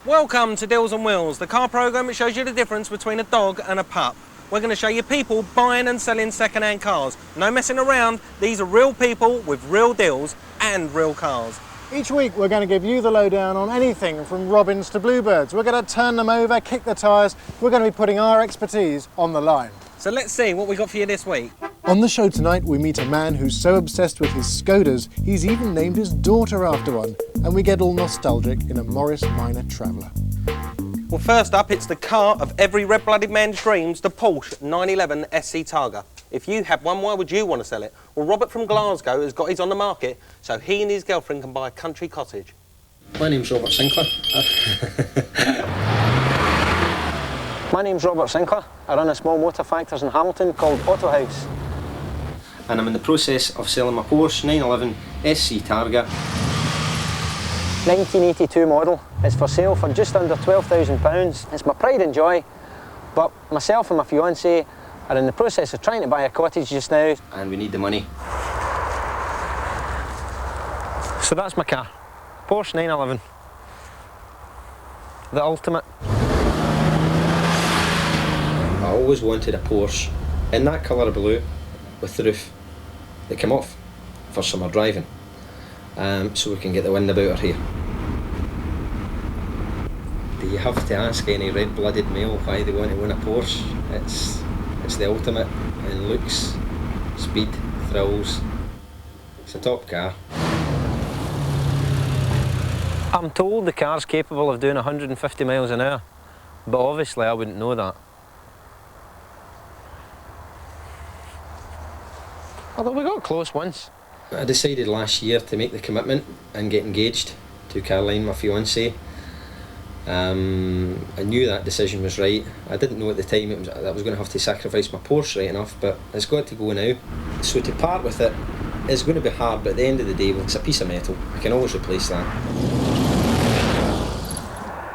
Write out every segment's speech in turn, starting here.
Welcome to Deals on Wheels, the car programme that shows you the difference between a dog and a pup. We're going to show you people buying and selling second-hand cars. No messing around, these are real people with real deals and real cars. Each week we're going to give you the lowdown on anything from Robins to Bluebirds. We're going to turn them over, kick the tyres. We're going to be putting our expertise on the line. So let's see what we got for you this week. On the show tonight we meet a man who's so obsessed with his Skodas he's even named his daughter after one, and we get all nostalgic in a Morris Minor Traveller. Well, first up, it's the car of every red-blooded man's dreams, the Porsche 911 SC Targa. If you had one, why would you want to sell it? Well, Robert from Glasgow has got his on the market, so he and his girlfriend can buy a country cottage. My name's Robert Sinclair. My name's Robert Sinclair. I run a small motor factors in Hamilton called Auto House. And I'm in the process of selling my Porsche 911 SC Targa. 1982 model. It's for sale for just under £12,000. It's my pride and joy, but myself and my fiancée are in the process of trying to buy a cottage just now. And we need the money. So that's my car, Porsche 911. The ultimate. I always wanted a Porsche in that colour of blue with the roof that came off for summer driving, so we can get the wind about her here. Do you have to ask any red-blooded male why they want to own a Porsche? It's the ultimate in looks, speed, thrills. It's a top car. I'm told the car's capable of doing 150 miles an hour, but obviously I wouldn't know that. Although we got close once. I decided last year to make the commitment and get engaged to Caroline, my fiancée. I knew that decision was right. I didn't know at the time that I was going to have to sacrifice my Porsche right enough, but it's got to go now. So to part with it is going to be hard, but at the end of the day, well, it's a piece of metal. I can always replace that.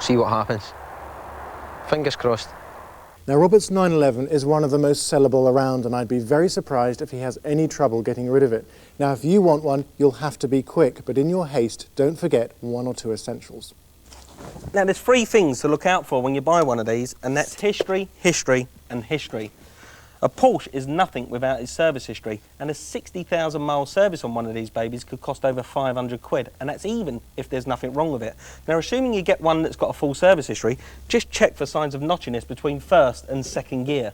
See what happens. Fingers crossed. Now Robert's 911 is one of the most sellable around, and I'd be very surprised if he has any trouble getting rid of it. Now if you want one, you'll have to be quick, but in your haste, don't forget one or two essentials. Now, there's three things to look out for when you buy one of these, and that's history, history, and history. A Porsche is nothing without its service history, and a 60,000 mile service on one of these babies could cost over 500 quid, and that's even if there's nothing wrong with it. Now, assuming you get one that's got a full service history, just check for signs of notchiness between first and second gear.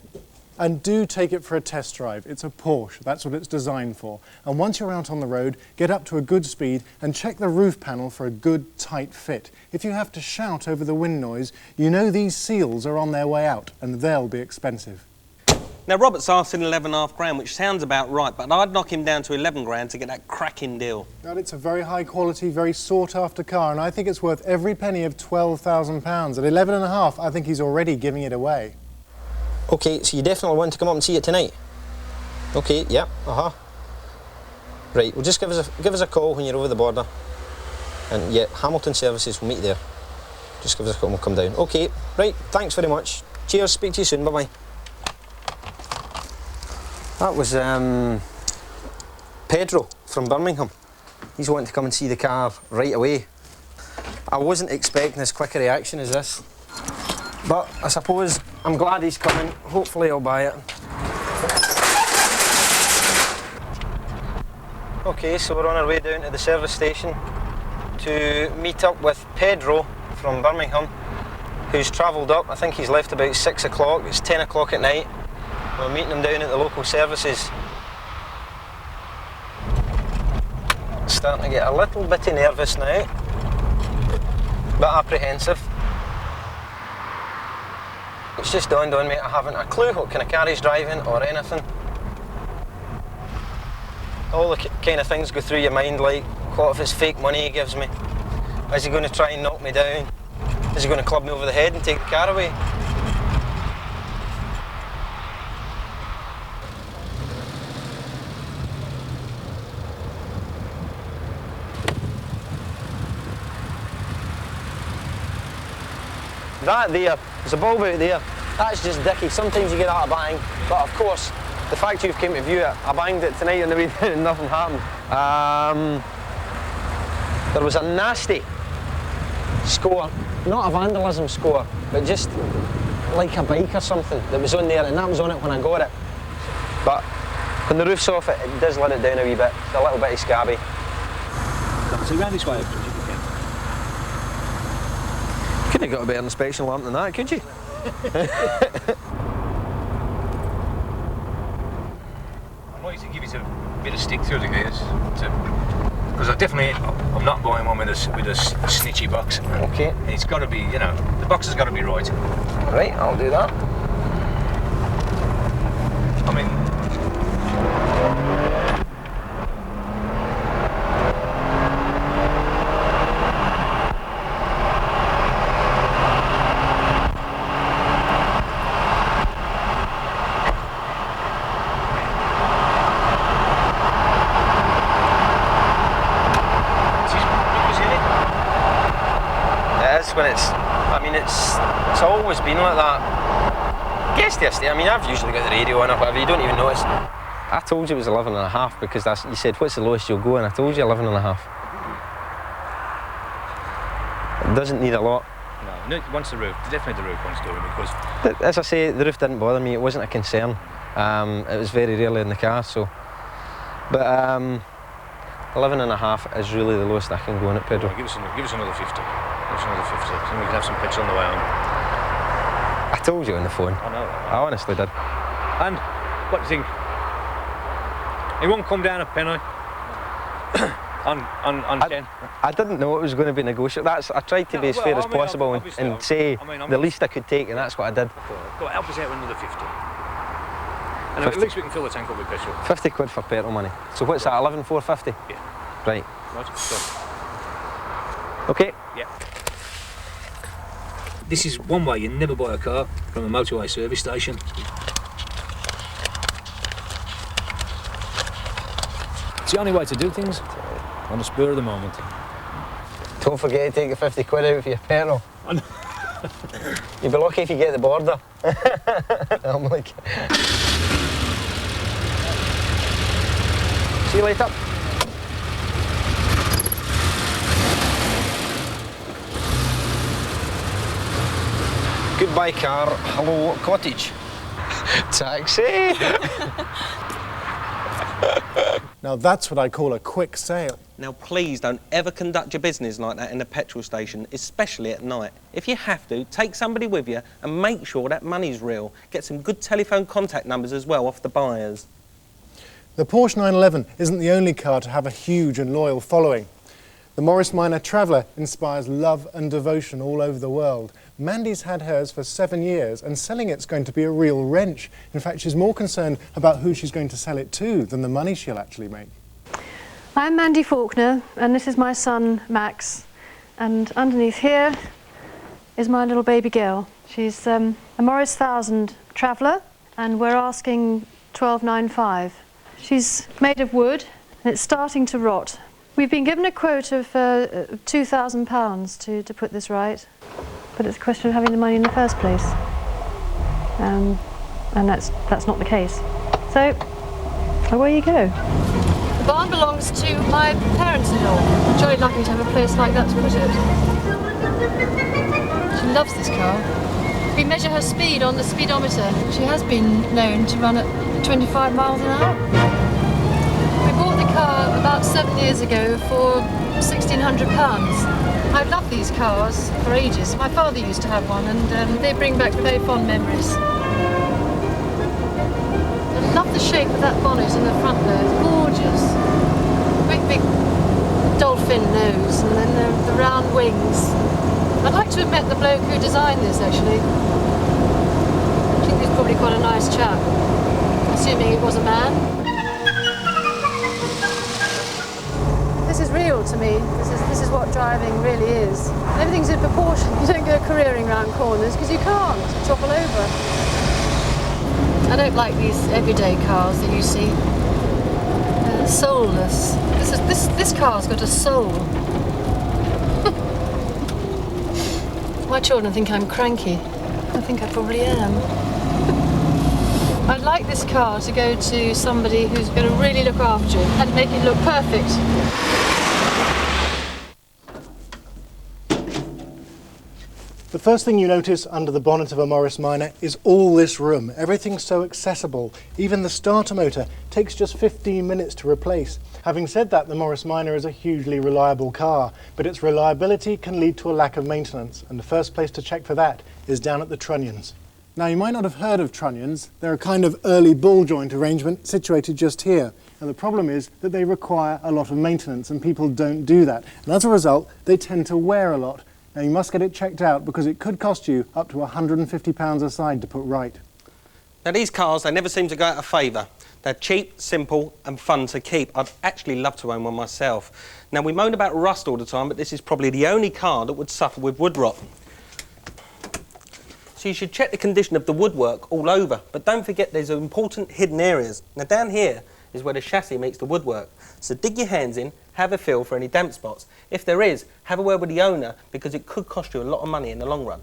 And do take it for a test drive. It's a Porsche, that's what it's designed for. And once you're out on the road, get up to a good speed and check the roof panel for a good, tight fit. If you have to shout over the wind noise, you know these seals are on their way out, and they'll be expensive. Now, Robert's asking 11.5 grand, which sounds about right, but I'd knock him down to 11 grand to get that cracking deal. But it's a very high quality, very sought after car, and I think it's worth every penny of £12,000. At 11.5, I think he's already giving it away. Okay, so you definitely want to come up and see it tonight? Okay, yeah, Right, well just give us a call when you're over the border. And yeah, Hamilton Services will meet you there. Just give us a call and we'll come down. Okay, right, thanks very much. Cheers, speak to you soon, bye-bye. That was Pedro from Birmingham. He's wanting to come and see the car right away. I wasn't expecting as quick a reaction as this, but I suppose I'm glad he's coming. Hopefully I'll buy it. Okay, so we're on our way down to the service station to meet up with Pedro from Birmingham, who's travelled up. I think he's left about 6 o'clock. It's 10 o'clock at night. We're meeting him down at the local services. Starting to get a little bit nervous now, but apprehensive. It's just dawned on me I haven't a clue what kind of car he's driving or anything. All the kind of things go through your mind, like, what if it's fake money he gives me? Is he going to try and knock me down? Is he going to club me over the head and take the car away? That there's a bulb out there, that's just dicky. Sometimes you get out of bang, but of course, the fact you've came to view it, I banged it tonight on the way down and nothing happened. There was a nasty score not a vandalism score, but just like a bike or something that was on there, and that was on it when I got it. But when the roof's off, it does let it down a wee bit. It's a little bit scabby. So round this way. Couldn't have got a better inspection lamp than that, could you? I want you to give it a bit of stick through the gears, because I'm not buying one with a snitchy box. Okay. And it's got to be, you know, the box has got to be right. Right, I'll do that. I mean, It's always been like that. Guess this, I mean, I've usually got the radio on or whatever, you don't even notice. I told you it was 11 and a half because you said, what's the lowest you'll go? And I told you 11 and a half. It doesn't need a lot. no, it wants the roof. Definitely the roof wants doing because... But as I say, the roof didn't bother me, it wasn't a concern. It was very rarely in the car, so... But 11 and a half is really the lowest I can go on it, Pedro. Give us another 50. Give us another 50. So we can have some petrol on the way home. I told you on the phone. I know that. I honestly did. And what do you think? He won't come down a penny on 10. I didn't know it was going to be negotiable. I tried to be as fair as possible and say the least I could take, and that's what I did. Go on, help us out with another 50. And at least we can fill the tank up with petrol. 50 quid for petrol money. So what's that, 11,450? Yeah. Right. Right, so. Okay. Yeah. This is one way you never buy a car from a motorway service station. It's the only way to do things on the spur of the moment. Don't forget to take the 50 quid out for your petrol. You'll be lucky if you get the border. I'm like... See you later. Goodbye car, hello cottage. Taxi! Now that's what I call a quick sale. Now please don't ever conduct your business like that in a petrol station, especially at night. If you have to, take somebody with you and make sure that money's real. Get some good telephone contact numbers as well off the buyers. The Porsche 911 isn't the only car to have a huge and loyal following. The Morris Minor Traveller inspires love and devotion all over the world. Mandy's had hers for 7 years, and selling it's going to be a real wrench. In fact, she's more concerned about who she's going to sell it to than the money she'll actually make. I'm Mandy Faulkner, and this is my son, Max. And underneath here is my little baby girl. She's a Morris 1000 Traveller, and we're asking $12,950. She's made of wood, and it's starting to rot. We've been given a quote of £2,000 to put this right, but it's a question of having the money in the first place, and that's not the case. So away you go. The barn belongs to my parents-in-law. Jolly lucky to have a place like that to put it. She loves this car. We measure her speed on the speedometer. She has been known to run at 25 miles an hour. We bought the car about 7 years ago for £1,600. I've loved these cars for ages. My father used to have one, and they bring back very fond memories. I love the shape of that bonnet in the front there. It's gorgeous. Big dolphin nose, and then the round wings. I'd like to have met the bloke who designed this, actually. I think he's probably quite a nice chap, assuming it was a man. This is real to me. This is what driving really is. Everything's in proportion. You don't go careering round corners because you can't. You topple over. I don't like these everyday cars that you see. They're soulless. This car's got a soul. My children think I'm cranky. I think I probably am. I'd like this car to go to somebody who's going to really look after it and make it look perfect. The first thing you notice under the bonnet of a Morris Minor is all this room. Everything's so accessible. Even the starter motor takes just 15 minutes to replace. Having said that, the Morris Minor is a hugely reliable car, but its reliability can lead to a lack of maintenance, and the first place to check for that is down at the trunnions. Now, you might not have heard of trunnions. They're a kind of early ball joint arrangement situated just here. And the problem is that they require a lot of maintenance, and people don't do that. And as a result, they tend to wear a lot. Now, you must get it checked out because it could cost you up to £150 a side to put right. Now, these cars, they never seem to go out of favour. They're cheap, simple and fun to keep. I'd actually love to own one myself. Now, we moan about rust all the time, but this is probably the only car that would suffer with wood rot. So you should check the condition of the woodwork all over, but don't forget there's important hidden areas. Now, down here is where the chassis meets the woodwork. So dig your hands in, have a feel for any damp spots. If there is, have a word with the owner because it could cost you a lot of money in the long run.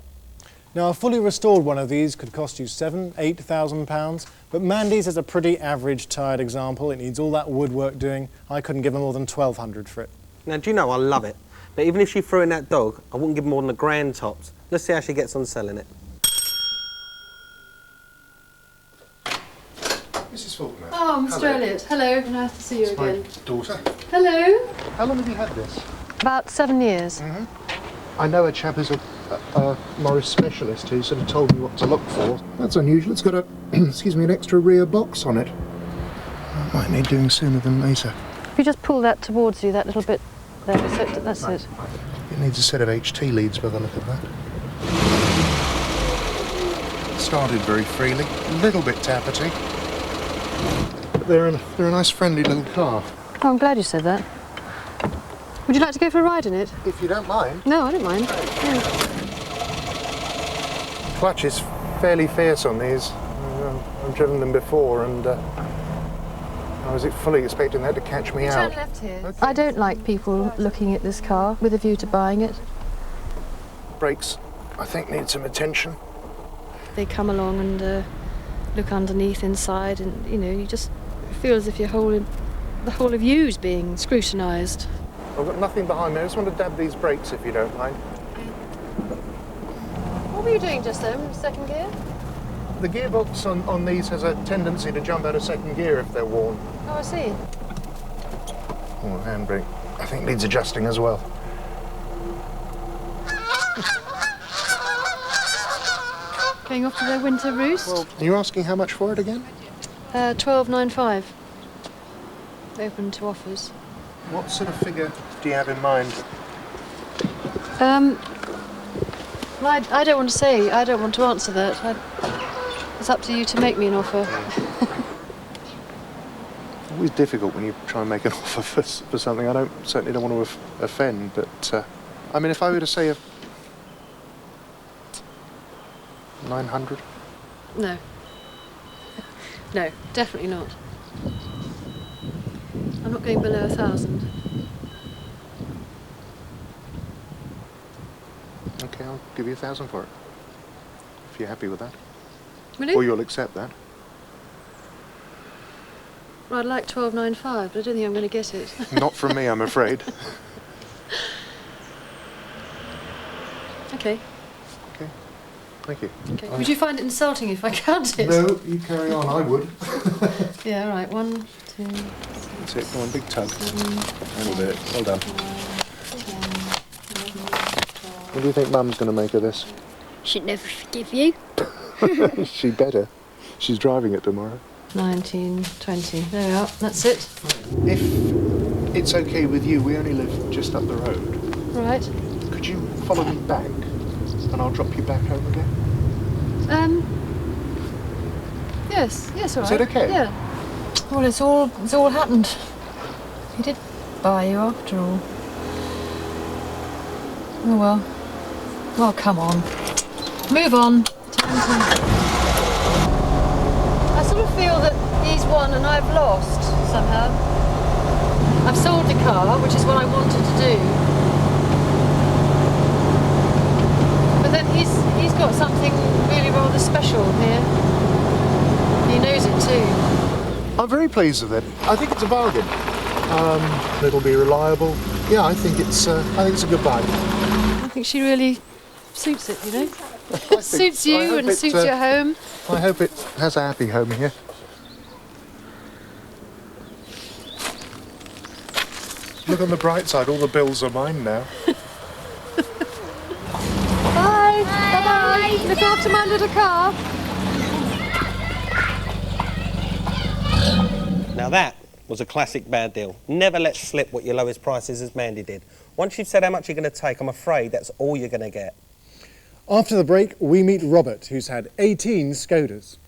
Now, a fully restored one of these could cost you £8,000, but Mandy's is a pretty average tired example. It needs all that woodwork doing. I couldn't give her more than £1,200 for it. Now, do you know, I love it. But even if she threw in that dog, I wouldn't give more than a grand tops. Let's see how she gets on selling it. Mrs. Faulkner. Oh, Mr. Elliott. Hello. Nice to see you again. My daughter. Hello. How long have you had this? About 7 years. I know a chap who's a Morris specialist who sort of told me what to look for. That's unusual. It's got a, excuse me, an extra rear box on it. I might need doing sooner than later. If you just pull that towards you, that little bit there, that's it. It needs a set of HT leads by the look of that. Started very freely, a little bit tappety. But they're a nice friendly little car. Oh, I'm glad you said that. Would you like to go for a ride in it? If you don't mind. No, I don't mind. Clutch is fairly fierce on these. I've driven them before and I was fully expecting that to catch me out. Turn left here. I don't like people looking at this car with a view to buying it. Brakes, I think, need some attention. They come along and look underneath inside and, you know, you just feel as if the whole of you's being scrutinised. I've got nothing behind me. I just want to dab these brakes if you don't mind. What were you doing just then? Second gear? The gearbox on these has a tendency to jump out of second gear if they're worn. Oh, I see. Oh, the handbrake, I think, needs adjusting as well. Going off to their winter roost? Well, are you asking how much for it again? $12.95. Open to offers. What sort of figure do you have in mind? Well, I don't want to say. I don't want to answer that. It's up to you to make me an offer. It's always difficult when you try and make an offer for something. I certainly don't want to offend, but I mean, if I were to say 900. No. No, definitely not. I'm not going below 1,000. Okay, I'll give you 1,000 for it. If you're happy with that. Really? Or you'll accept that. Well, I'd like 12.95, but I don't think I'm going to get it. Not from me, I'm afraid. Okay. Okay. Thank you. Okay. Would you find it insulting if I counted? No, you carry on, I would. Yeah, all right. 1, 2, That's it, come on, big tug. That'll do it. Well done. What do you think Mum's going to make of this? She'd never forgive you. She better. She's driving it tomorrow. 19, 20. There we are. That's it. If it's okay with you, we only live just up the road. Right. Could you follow me back and I'll drop you back home again? Yes, all Is right. it okay? Yeah. Well, it's all happened. He did buy you after all. Oh well. Well, come on. Move on. I sort of feel that he's won and I've lost somehow. I've sold the car, which is what I wanted to do. But then he's got something really rather special here. He knows it too. I'm very pleased with it. I think it's a bargain. It'll be reliable. Yeah, I think it's a good buy. I think she really suits it, you know. It suits you and suits your home. I hope it has a happy home here. Look on the bright side, all the bills are mine now. Bye. Bye-bye. Look after my little car. Now that was a classic bad deal. Never let slip what your lowest price is, as Mandy did. Once you've said how much you're going to take, I'm afraid that's all you're going to get. After the break, we meet Robert, who's had 18 Skodas.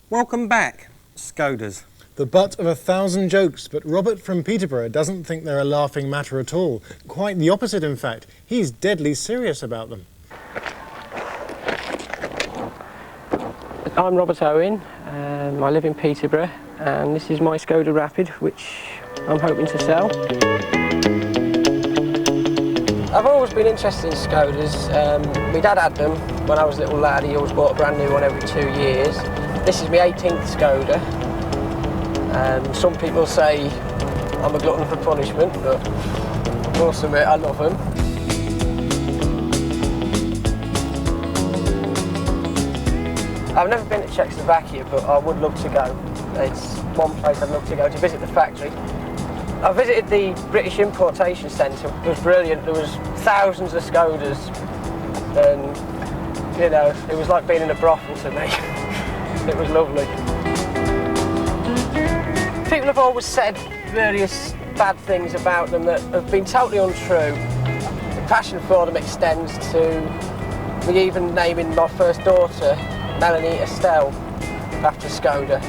Welcome back, Skodas. The butt of 1,000 jokes, but Robert from Peterborough doesn't think they're a laughing matter at all. Quite the opposite, in fact. He's deadly serious about them. I'm Robert Owen, I live in Peterborough, and this is my Skoda Rapid, which I'm hoping to sell. I've always been interested in Skodas. My dad had them when I was a little lad. He always bought a brand new one every 2 years. This is my 18th Skoda. Some people say I'm a glutton for punishment, but I must admit I love them. I've never been to Czechoslovakia, but I would love to go. It's one place I'd love to go to visit the factory. I visited the British Importation Centre. It was brilliant. There was thousands of Skodas, and you know, it was like being in a brothel to me. It was lovely. People have always said various bad things about them that have been totally untrue. The passion for them extends to me even naming my first daughter Melanie Estelle after Skoda.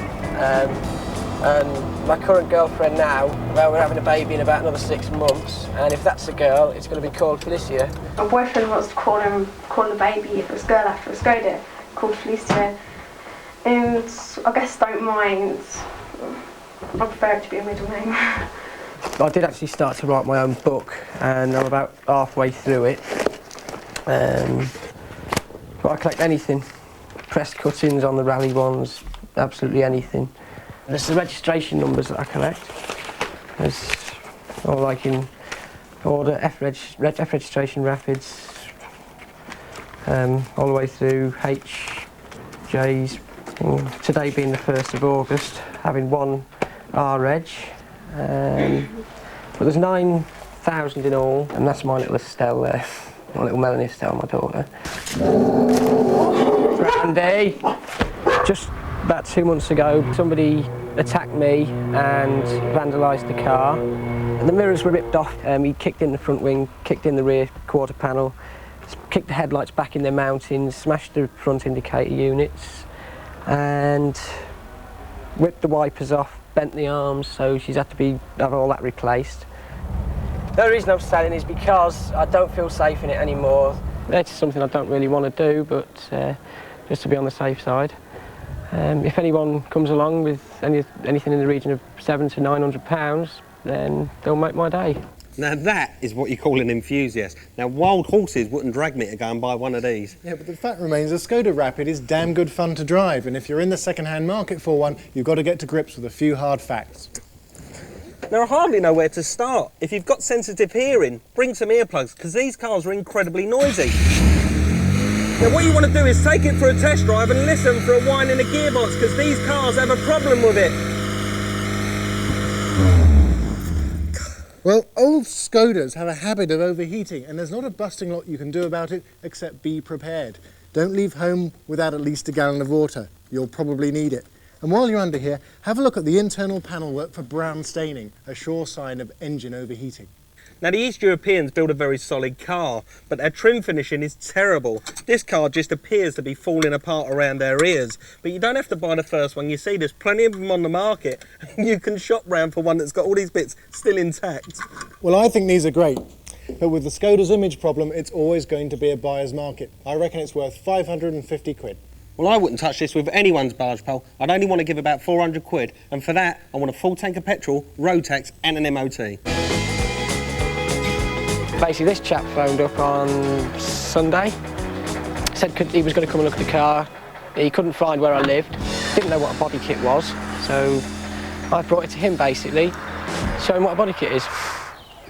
And my current girlfriend now, well, we're having a baby in about another 6 months, and if that's a girl, it's going to be called Felicia. My boyfriend wants to call the baby, if it was a girl after a Skoda, called Felicia. And I guess don't mind. I prefer it to be a middle name. I did actually start to write my own book, and I'm about halfway through it. But I collect anything. Press cuttings on the rally ones, absolutely anything. There's the registration numbers that I collect. There's all I can order, F registration Rapids, all the way through H, J's. Today being the 1st of August, having one R reg. But there's 9,000 in all, and that's my little Estelle there. My little Melanie Estelle, my daughter. Randy! Just about 2 months ago, somebody attacked me and vandalised the car. And the mirrors were ripped off. He kicked in the front wing, kicked in the rear quarter panel, kicked the headlights back in their mountings, smashed the front indicator units, and ripped the wipers off, bent the arms, so she's had to have all that replaced. The reason I'm selling is because I don't feel safe in it anymore. It's something I don't really want to do, but just to be on the safe side. If anyone comes along with anything in the region of £700 to £900, then they'll make my day. Now that is what you call an enthusiast. Now wild horses wouldn't drag me to go and buy one of these. Yeah, but the fact remains a Skoda Rapid is damn good fun to drive, and if you're in the second-hand market for one, you've got to get to grips with a few hard facts. There are hardly nowhere to start. If you've got sensitive hearing, bring some earplugs, because these cars are incredibly noisy. Now what you want to do is take it for a test drive and listen for a whine in a gearbox, because these cars have a problem with it. Well, old Skodas have a habit of overheating, and there's not a busting lot you can do about it except be prepared. Don't leave home without at least a gallon of water. You'll probably need it. And while you're under here, have a look at the internal panel work for brown staining, a sure sign of engine overheating. Now the East Europeans build a very solid car, but their trim finishing is terrible. This car just appears to be falling apart around their ears. But you don't have to buy the first one you see, there's plenty of them on the market. You can shop round for one that's got all these bits still intact. Well, I think these are great, but with the Skoda's image problem, it's always going to be a buyer's market. I reckon it's worth 550 quid. Well, I wouldn't touch this with anyone's barge pole. I'd only want to give about 400 quid, and for that, I want a full tank of petrol, road tax and an MOT. Basically, this chap phoned up on Sunday, said he was going to come and look at the car. He couldn't find where I lived. didn't know what a body kit was, so I brought it to him basically, show him what a body kit is.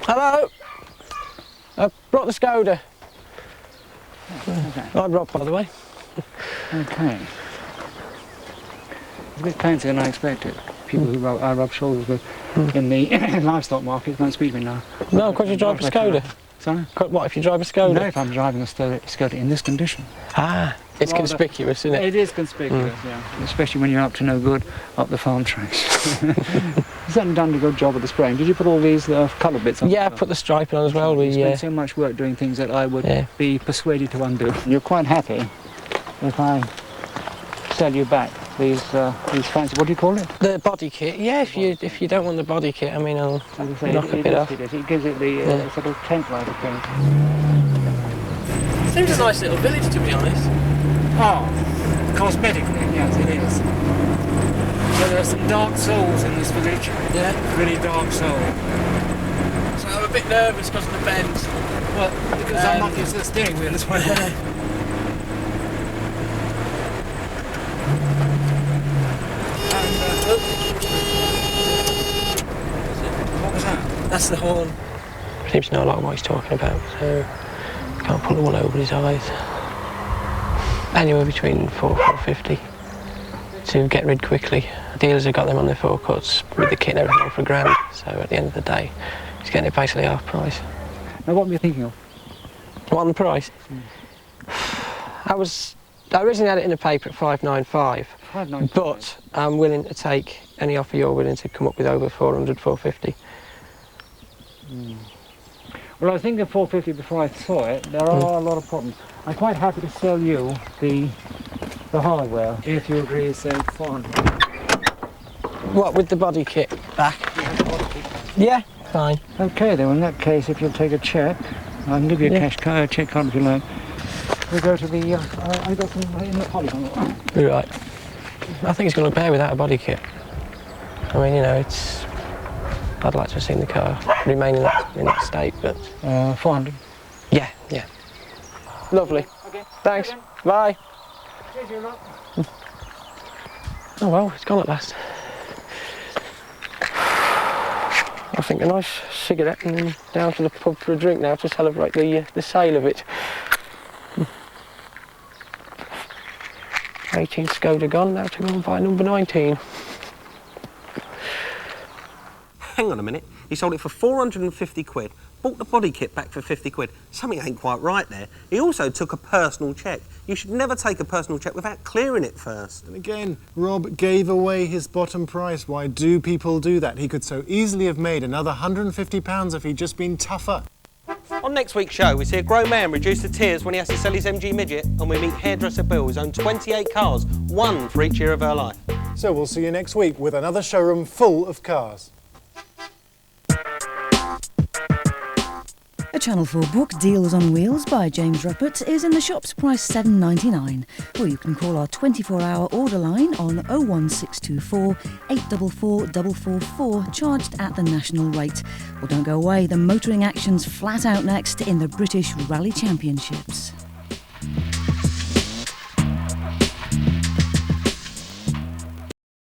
Hello! I brought the Skoda. Okay. I'm Rob, by the way. Okay. It's a bit fancier than I expected. People who I rub shoulders with in the livestock market don't speak to me now. No, because you drive a Skoda. Sorry? What, if you drive a Skoda? No, if I'm driving a Skoda in this condition. Ah, it's Rather, conspicuous, isn't it? It is conspicuous, yeah. Especially when you're up to no good up the farm tracks. You've certainly done a good job of the spraying. Did you put all these colour bits on? Yeah, I put the striping on as well. You spent so much work doing things that I would be persuaded to undo. You're quite happy if I sell you back these fancy, what do you call it? The body kit, yeah, if you don't want the body kit, I mean, I'll knock a bit off. It gives it the sort of tent-like appearance. Seems a nice little village, to be honest. Oh, cosmetically, yes, it is. So there are some dark souls in this village. Yeah. Really dark soul. So I'm a bit nervous because of the bends. Well, because I'm not used to the steering wheel as well. What was that? That's the horn. Seems to know a lot of what he's talking about, so can't pull the wool over his eyes. Anywhere between 450 to get rid quickly. Dealers have got them on their forecourts with the kit and everything for £1,000, so at the end of the day, he's getting it basically half price. Now, what were you thinking of? What, on the price? I originally had it in the paper at 595, but I'm willing to take any offer you're willing to come up with over 400, 450. Well, I was thinking of 450 before I saw it. There are a lot of problems. I'm quite happy to sell you the hardware if you agree to say 400. What, with the body kit back? Yeah, fine. Okay, then in that case, if you'll take a cheque, I can give you a cash card, a cheque card if you like. We'll go to the, I got some in the polygon. Right. I think it's going to bear without a body kit. I mean, you know, I'd like to have seen the car remain in that state, but... 400? Yeah. Lovely. Okay. Thanks. Okay. Bye. Cheers, you lot. Oh well, it's gone at last. I think a nice cigarette and then down to the pub for a drink now to celebrate the sale of it. 18 Skoda gone, now to go and buy number 19. Hang on a minute, he sold it for 450 quid, bought the body kit back for 50 quid. Something ain't quite right there. He also took a personal cheque. You should never take a personal cheque without clearing it first. And again, Rob gave away his bottom price. Why do people do that? He could so easily have made another £150 if he'd just been tougher. On next week's show, we see a grown man reduced to tears when he has to sell his MG Midget, and we meet hairdresser Bill, who's owned 28 cars, one for each year of her life. So we'll see you next week with another showroom full of cars. A Channel 4 book, Deals on Wheels by James Ruppert, is in the shops priced $7.99. Or you can call our 24-hour order line on 01624 844 444, charged at the national rate. Or don't go away, the motoring action's flat out next in the British Rally Championships.